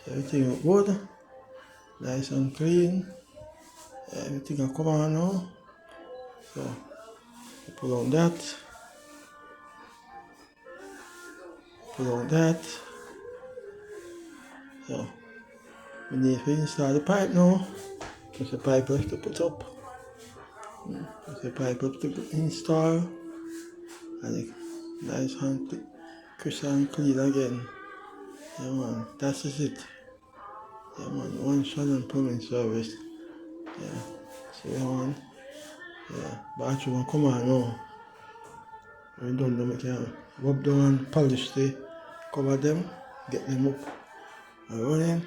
Everything look good, nice and clean. Everything will come on now. So pull out that. So we need to install the pipe now. There's a pipe left to put up. There's a pipe left to install. And it nice and crisp and clean again. Yeah man, that's just it. Yeah man, one Shannon plumbing service. Yeah. So yeah man. Yeah. Bathroom will come on now. When you done them, you can rub down and polish the cover them, get them up and running.